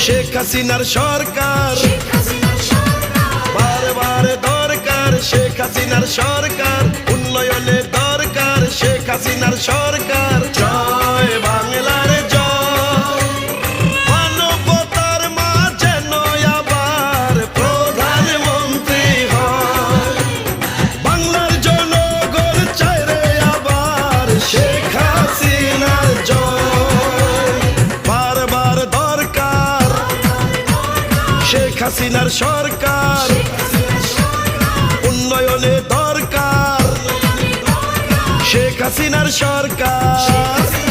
শেখ হাসিনার সরকার বারে বারে দরকার শেখ হাসিনার সরকার উন্নয়নে দরকার শেখ হাসিনার সরকার জয় বাংলার জয় মানবতার মাঝে নয় আবার প্রধানমন্ত্রী হয় বাংলার জনগণ চায় রে আবার শেখ হাসিনার জয় বারবার দরকার শেখ হাসিনার সরকার উন্নয়নে দরকার শেখ হাসিনার সরকার